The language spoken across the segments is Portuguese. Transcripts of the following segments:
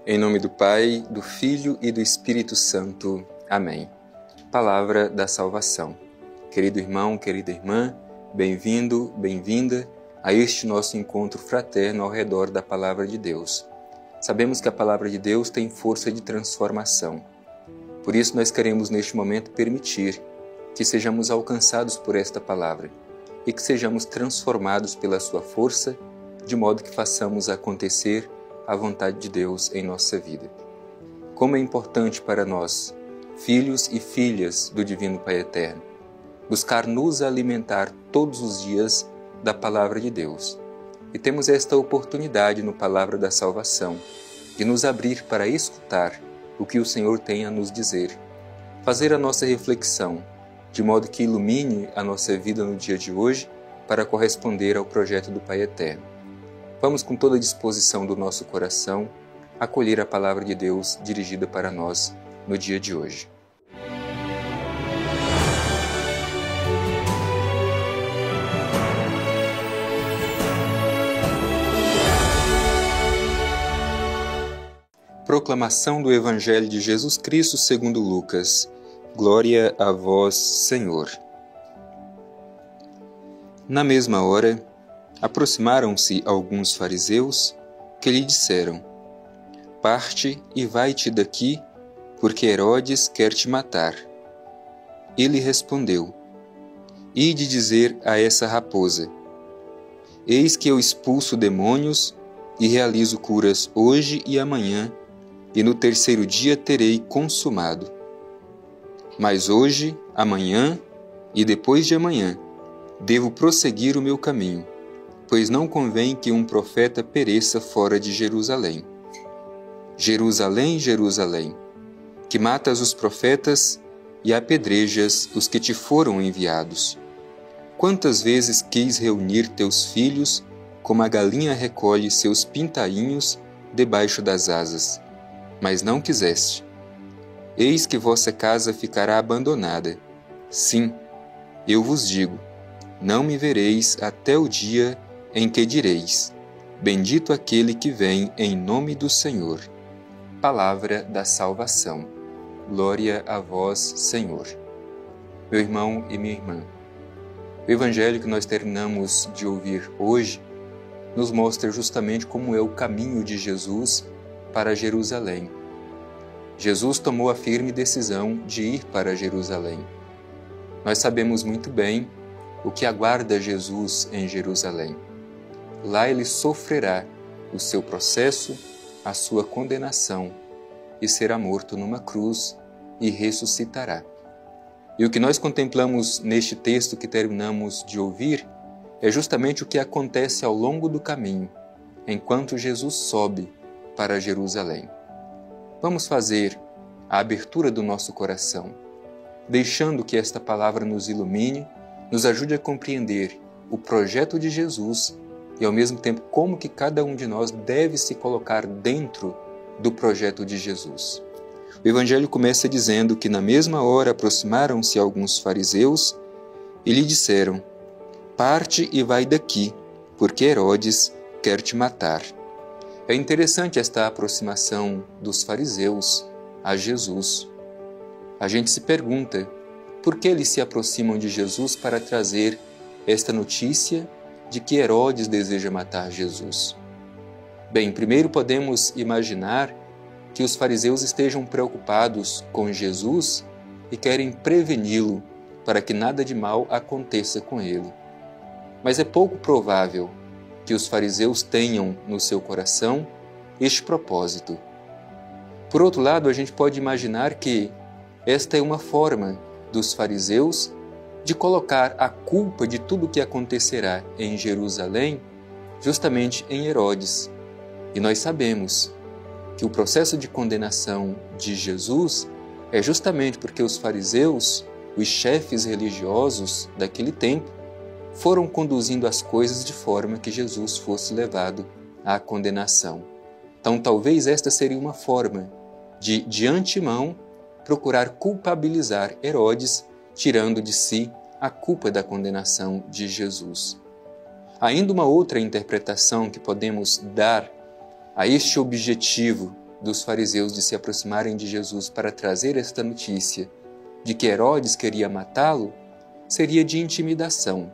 Em nome do Pai, do Filho e do Espírito Santo. Amém. Palavra da salvação. Querido irmão, querida irmã, bem-vindo, bem-vinda a este nosso encontro fraterno ao redor da Palavra de Deus. Sabemos que a Palavra de Deus tem força de transformação. Por isso nós queremos neste momento permitir que sejamos alcançados por esta Palavra e que sejamos transformados pela sua força, de modo que façamos acontecer a vontade de Deus em nossa vida. Como é importante para nós, filhos e filhas do Divino Pai Eterno, buscar nos alimentar todos os dias da Palavra de Deus. E temos esta oportunidade no Palavra da Salvação, de nos abrir para escutar o que o Senhor tem a nos dizer, fazer a nossa reflexão, de modo que ilumine a nossa vida no dia de hoje para corresponder ao projeto do Pai Eterno. Vamos com toda a disposição do nosso coração acolher a Palavra de Deus dirigida para nós no dia de hoje. Proclamação do Evangelho de Jesus Cristo segundo Lucas. Glória a vós, Senhor. Na mesma hora, aproximaram-se alguns fariseus que lhe disseram: Parte e vai-te daqui, porque Herodes quer te matar. Ele respondeu: Ide dizer a essa raposa: Eis que eu expulso demônios e realizo curas hoje e amanhã, e no terceiro dia terei consumado. Mas hoje, amanhã e depois de amanhã, devo prosseguir o meu caminho, pois não convém que um profeta pereça fora de Jerusalém. Jerusalém, Jerusalém, que matas os profetas e apedrejas os que te foram enviados. Quantas vezes quis reunir teus filhos, como a galinha recolhe seus pintainhos debaixo das asas, mas não quiseste. Eis que vossa casa ficará abandonada. Sim, eu vos digo, não me vereis até o dia em que direis: Bendito aquele que vem em nome do Senhor. Palavra da salvação. Glória a vós, Senhor. Meu irmão e minha irmã, o Evangelho que nós terminamos de ouvir hoje nos mostra justamente como é o caminho de Jesus para Jerusalém. Jesus tomou a firme decisão de ir para Jerusalém. Nós sabemos muito bem o que aguarda Jesus em Jerusalém. Lá ele sofrerá o seu processo, a sua condenação, e será morto numa cruz e ressuscitará. E o que nós contemplamos neste texto que terminamos de ouvir é justamente o que acontece ao longo do caminho, enquanto Jesus sobe para Jerusalém. Vamos fazer a abertura do nosso coração, deixando que esta palavra nos ilumine, nos ajude a compreender o projeto de Jesus e, ao mesmo tempo, como que cada um de nós deve se colocar dentro do projeto de Jesus. O Evangelho começa dizendo que na mesma hora aproximaram-se alguns fariseus e lhe disseram: Parte e vai daqui, porque Herodes quer te matar. É interessante esta aproximação dos fariseus a Jesus. A gente se pergunta, por que eles se aproximam de Jesus para trazer esta notícia de que Herodes deseja matar Jesus? Bem, primeiro podemos imaginar que os fariseus estejam preocupados com Jesus e querem preveni-lo para que nada de mal aconteça com ele. Mas é pouco provável que os fariseus tenham no seu coração este propósito. Por outro lado, a gente pode imaginar que esta é uma forma dos fariseus de colocar a culpa de tudo o que acontecerá em Jerusalém justamente em Herodes. E nós sabemos que o processo de condenação de Jesus é justamente porque os fariseus, os chefes religiosos daquele tempo, foram conduzindo as coisas de forma que Jesus fosse levado à condenação. Então, talvez esta seria uma forma de antemão, procurar culpabilizar Herodes, tirando de si a culpa da condenação de Jesus. Ainda uma outra interpretação que podemos dar a este objetivo dos fariseus de se aproximarem de Jesus para trazer esta notícia de que Herodes queria matá-lo seria de intimidação.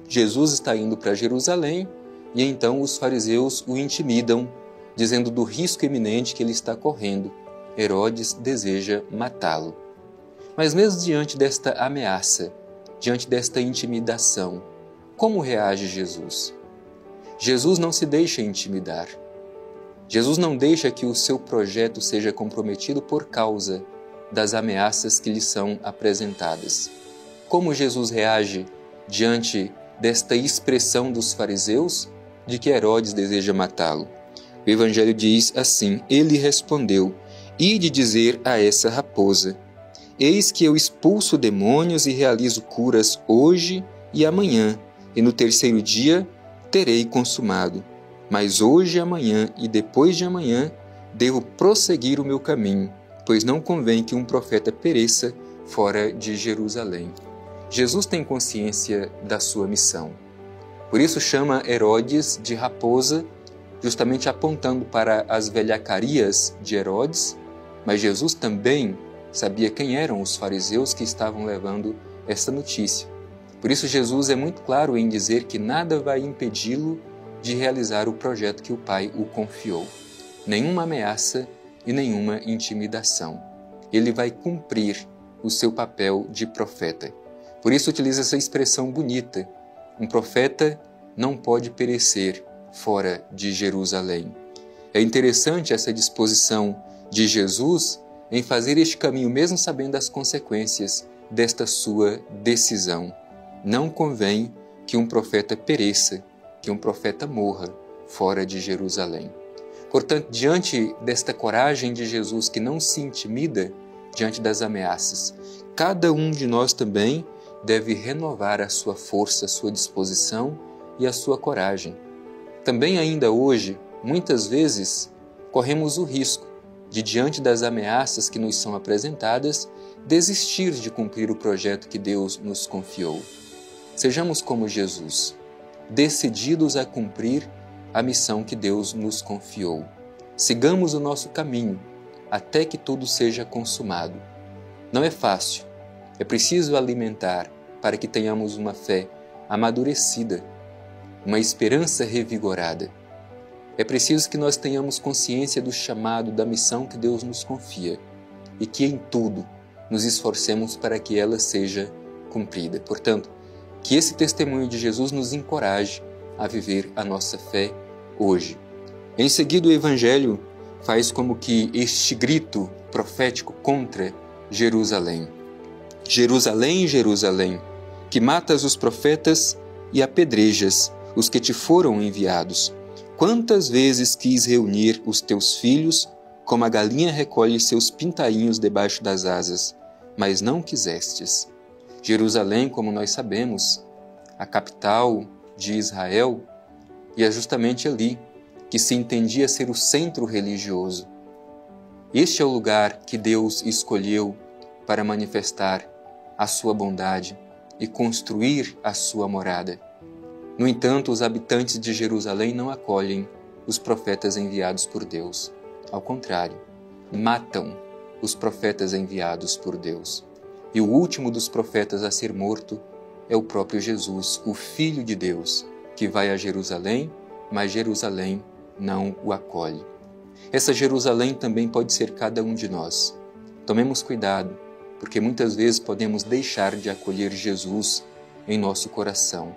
Jesus está indo para Jerusalém e então os fariseus o intimidam, dizendo do risco iminente que ele está correndo. Herodes deseja matá-lo. Mas mesmo diante desta ameaça, diante desta intimidação, como reage Jesus? Jesus não se deixa intimidar. Jesus não deixa que o seu projeto seja comprometido por causa das ameaças que lhe são apresentadas. Como Jesus reage diante desta expressão dos fariseus de que Herodes deseja matá-lo? O Evangelho diz assim: ele respondeu: ide dizer a essa raposa: eis que eu expulso demônios e realizo curas hoje e amanhã, e no terceiro dia terei consumado. Mas hoje, amanhã e depois de amanhã devo prosseguir o meu caminho, pois não convém que um profeta pereça fora de Jerusalém. Jesus tem consciência da sua missão. Por isso chama Herodes de raposa, justamente apontando para as velhacarias de Herodes, mas Jesus também sabia quem eram os fariseus que estavam levando esta notícia. Por isso Jesus é muito claro em dizer que nada vai impedi-lo de realizar o projeto que o Pai o confiou. Nenhuma ameaça e nenhuma intimidação. Ele vai cumprir o seu papel de profeta. Por isso utiliza essa expressão bonita: um profeta não pode perecer fora de Jerusalém. É interessante essa disposição de Jesus em fazer este caminho, mesmo sabendo as consequências desta sua decisão. Não convém que um profeta pereça, que um profeta morra fora de Jerusalém. Portanto, diante desta coragem de Jesus que não se intimida diante das ameaças, cada um de nós também deve renovar a sua força, a sua disposição e a sua coragem. Também ainda hoje, muitas vezes, corremos o risco de, diante das ameaças que nos são apresentadas, desistir de cumprir o projeto que Deus nos confiou. Sejamos como Jesus, decididos a cumprir a missão que Deus nos confiou. Sigamos o nosso caminho até que tudo seja consumado. Não é fácil, é preciso alimentar para que tenhamos uma fé amadurecida, uma esperança revigorada. É preciso que nós tenhamos consciência do chamado, da missão que Deus nos confia e que em tudo nos esforcemos para que ela seja cumprida. Portanto, que esse testemunho de Jesus nos encoraje a viver a nossa fé hoje. Em seguida, o Evangelho faz como que este grito profético contra Jerusalém. Jerusalém, Jerusalém, que matas os profetas e apedrejas os que te foram enviados. Quantas vezes quis reunir os teus filhos, como a galinha recolhe seus pintainhos debaixo das asas, mas não quisestes. Jerusalém, como nós sabemos, a capital de Israel, e é justamente ali que se entendia ser o centro religioso. Este é o lugar que Deus escolheu para manifestar a sua bondade e construir a sua morada. No entanto, os habitantes de Jerusalém não acolhem os profetas enviados por Deus. Ao contrário, matam os profetas enviados por Deus. E o último dos profetas a ser morto é o próprio Jesus, o Filho de Deus, que vai a Jerusalém, mas Jerusalém não o acolhe. Essa Jerusalém também pode ser cada um de nós. Tomemos cuidado, porque muitas vezes podemos deixar de acolher Jesus em nosso coração,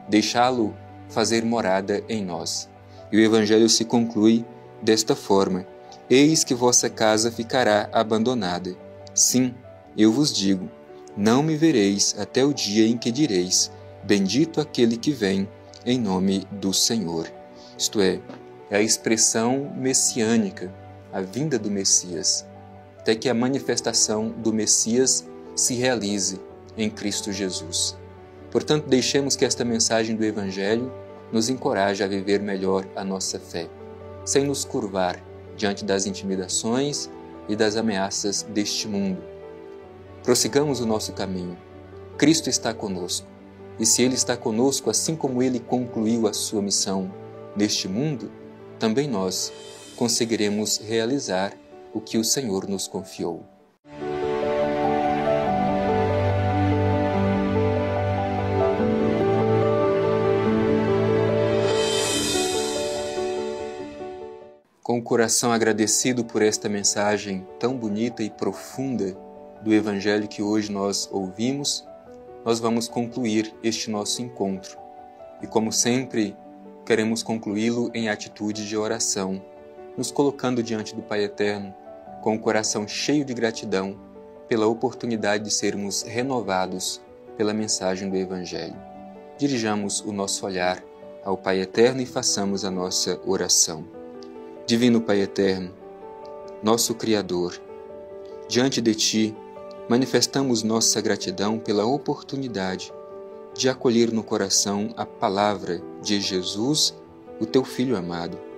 deixá-lo fazer morada em nós. E o Evangelho se conclui desta forma: eis que vossa casa ficará abandonada. Sim, eu vos digo, não me vereis até o dia em que direis: bendito aquele que vem em nome do Senhor. Isto é a expressão messiânica, a vinda do Messias, até que a manifestação do Messias se realize em Cristo Jesus. Portanto, deixemos que esta mensagem do Evangelho nos encoraje a viver melhor a nossa fé, sem nos curvar diante das intimidações e das ameaças deste mundo. Prossigamos o nosso caminho. Cristo está conosco, e se Ele está conosco, assim como Ele concluiu a sua missão neste mundo, também nós conseguiremos realizar o que o Senhor nos confiou. Com o coração agradecido por esta mensagem tão bonita e profunda do Evangelho que hoje nós ouvimos, nós vamos concluir este nosso encontro. E como sempre, queremos concluí-lo em atitude de oração, nos colocando diante do Pai Eterno, com o coração cheio de gratidão pela oportunidade de sermos renovados pela mensagem do Evangelho. Dirijamos o nosso olhar ao Pai Eterno e façamos a nossa oração. Divino Pai Eterno, nosso Criador, diante de Ti, manifestamos nossa gratidão pela oportunidade de acolher no coração a palavra de Jesus, o Teu Filho amado.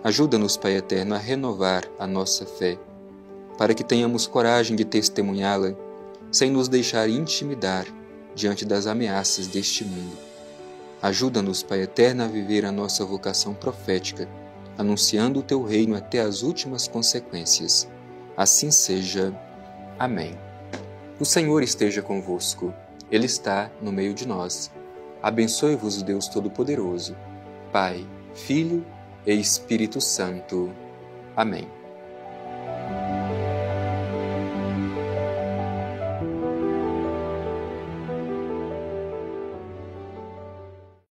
Ajuda-nos, Pai Eterno, a renovar a nossa fé, para que tenhamos coragem de testemunhá-la, sem nos deixar intimidar diante das ameaças deste mundo. Ajuda-nos, Pai Eterno, a viver a nossa vocação profética, anunciando o Teu reino até as últimas consequências. Assim seja. Amém. O Senhor esteja convosco. Ele está no meio de nós. Abençoe-vos o Deus Todo-Poderoso, Pai, Filho e Espírito Santo. Amém.